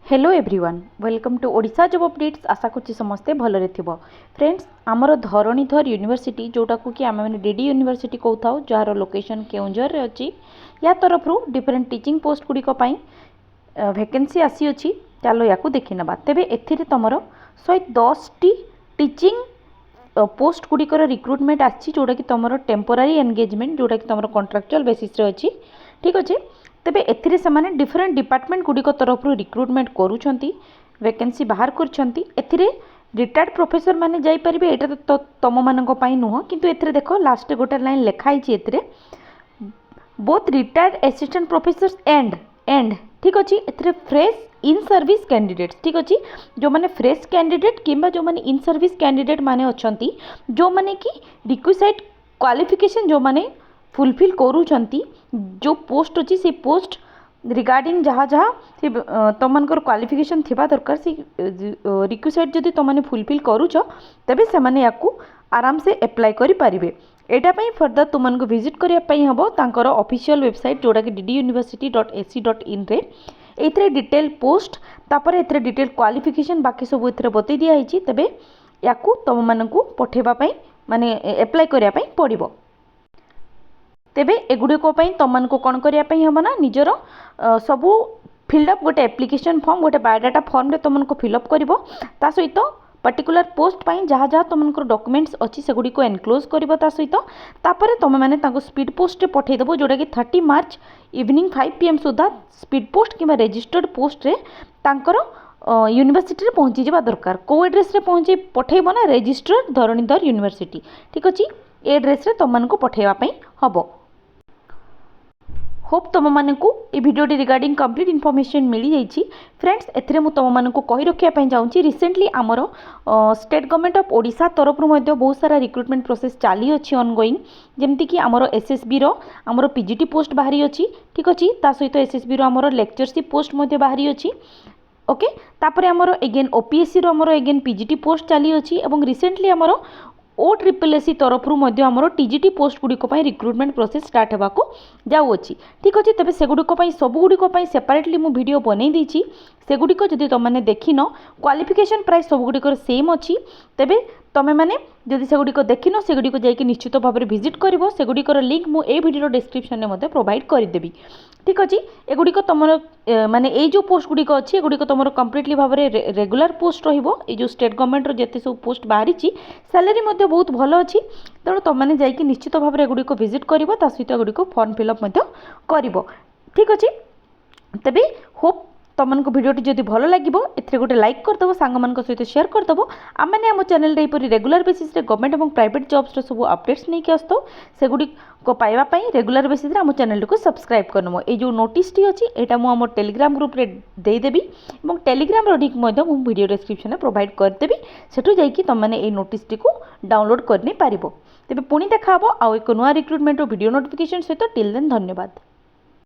Hello everyone welcome to Odisha job updates. आशा करछि समस्ते भलरे थिबो। फ्रेंड्स आमर धरणीधर यूनिवर्सिटी जोटा को कि आम मैंने डीडी यूनिवर्सिटी कहू जार लोकेशन केउंझर रे अछि या तरफ डिफरेंट टीचिंग पोस्ट गुड़िक वैकेंसी आसी अछि। चलो या देखि नबा। तेबे एथिरे तमरो 110 टी टीचिंग पोस्ट गुड़िकर रिक्रुटमेंट आछि जोटा कि तमरो टेम्पोरारी एंगेजमेंट जोटा कि तमरो कॉन्ट्रैक्चुअल बेसिस रे अछि। ठीक अछि। तेबे एथिरे समाने डिफरेंट डिपार्टमेंट गुड़िक तरफ रिक्रुटमेंट करूछंती वैकेंसी बाहर करछंती। एथिरे रिटायर्ड प्रोफेसर माने जाई परिबे। एटा तो तम मानक पई नुह किंतु एथिरे देखो लास्ट गोटे लाइन लिखा हिची एथिरे both retired assistant professors and ठीक अछि। एथिरे फ्रेश इन सर्विस कैंडिडेट्स ठीक अछि। जो माने फ्रेश कैंडिडेट किंबा जो माने इन सर्विस कैंडिडेट माने अछंती जो माने कि रिक्विजिट क्वालिफिकेशन जो माने फुलफिल करूछंती जो पोस्ट अच्छी से पोस्ट रिगार्डिंग जहाँ जहाँ से तुमकर क्वालिफिकेशन थिबा दरकार से रिक्वेस्ट जदि तुमने फुलफिल करूछ तेबे से माने याकू आराम से अप्लाई करि पारिबे। एटा पई फर्दर तुमनको विजिट करिया पई हबो तांकर ऑफिशियल वेबसाइट जोटा कि dduniversity.ac.in रे एथरे डिटेल पोस्ट तापर एथरे डिटेल क्वालिफिकेशन बाकी सब एथरे बतै दिया हिची। तेबे याकू तुम मानकू पठेबा पई माने अप्लाई करिया पई पड़िबो। तेबे एगुड़िक तुमको कौन करने हम ना निजर सबू फिलअप गोटे एप्लिकेशन फॉर्म गोटे बायोडाटा फॉर्म रे तुमको फिलअप कर सहित पर्टिकुलर पोस्ट पाई जहाँ जहाँ तुमको डॉक्यूमेंट्स अच्छी से गुड़ी को एनक्लोज कर सहित तापर तुम मैंने स्पीड पोस्ट पठेदेव जोटा कि 30 मार्च इवनिंग 5 PM सुधा स्पीड पोस्ट कि रजिस्टर्ड पोस्ट रे तांकर यूनिवर्सिटी रे पहुँची जावा दरकार। को एड्रेस रे पहुँचे पठेब ना रजिस्टर्ड धरणीधर यूनिवर्सिटी ठीक अच्छे। एड्रेस रे तुमको पठेवा हम। होप तुम मानकू ये वीडियो रिगार्डिंग कंप्लीट इनफॉरमेशन मिली जाइए। फ्रेंड्स एथिरे मु तुम मानकू कहि रखिया चाहूँगी रिसेंटली आमर स्टेट गवर्नमेंट ऑफ ओडिशा तरफ बहुत सारा रिक्रुटमेंट प्रोसेस चली अच्छी ऑनगोइंग जमती कि आमर एसएसबी रो आमर पीजीटी पोस्ट बाहरी अच्छी ठीक अच्छे। ता सहित एसएसबी रो आमर लेक्चरशिप पोस्ट बाहरी अच्छी ओके। तापर आमर एगेन ओपीएससी रो आमर एगेन पीजीटी पोस्ट चली अच्छी और रिसेंटली आमर OSSSC तरफ आमर टीजीटी पोस्ट गुड़िक रिक्रुटमेंट प्रोसेस स्टार्ट होगा जाऊँगी ठीक अच्छे। तेज सेगुड़िक सबुगुड़िक सेपरेटली मु वीडियो बनई देछि सेगुड़िक जदि तुमने देखिन क्वालिफिकेशन प्राइस सबुगुड़िक सेम अच्छी तेबे तुम मैंने जदि सेगुड़िक देखिन सेगुड़िक जाइए निश्चित भाव में विजिट कर सेगुड़िकर लिंक मु ए वीडियो डिस्क्रिप्शन में प्रोवाइड करदेवी ठीक अच्छे। एगुड़िक तुम माने ये जो पोस्ट गुड़िक अच्छी एगुड़िक तुम कम्प्लीटली भाव में रेगुलर पोस्ट रो स्टेट गवर्नमेंट जिते सब पोस्ट बाहरी सैलरी बहुत भल अच्छी तेणु तुमने जाइए निश्चित भाव में एगुड़िक विजिट कर सहित एगुड़िक फॉर्म फिलअप कर ठीक अच्छे। तेबे होप तुमको वीडियोटी जदि भल लगे एथिरे गोटे लाइक करदेव सांग सहित शेयर करदेव। आम मैंने आम चैनल रेगुलर बेसिस रे गवर्नमेंट और प्राइवेट जॉब्स सब अपडेट्स नहीं आसो सेगुड़ी को पाइबापी रेगुलर बेसिस रे आम चैनल को सब्सक्राइब करनमो। ये जो नोटिस टी अच्छी यहाँ मुझे टेलीग्राम ग्रुप रे देदेवी और टेलीग्राम लिंक वीडियो डिस्क्रिप्शन में प्रोवाइड करदेवी सेठू जाइए तुम मैंने ये नोटिस टी को डाउनलोड करनी पारिबो। तेबे पुणी देखा आउ एक नुआ रिक्रुटमेंट वीडियो नोटिफिकेशन सहित टिल देन धन्यवाद।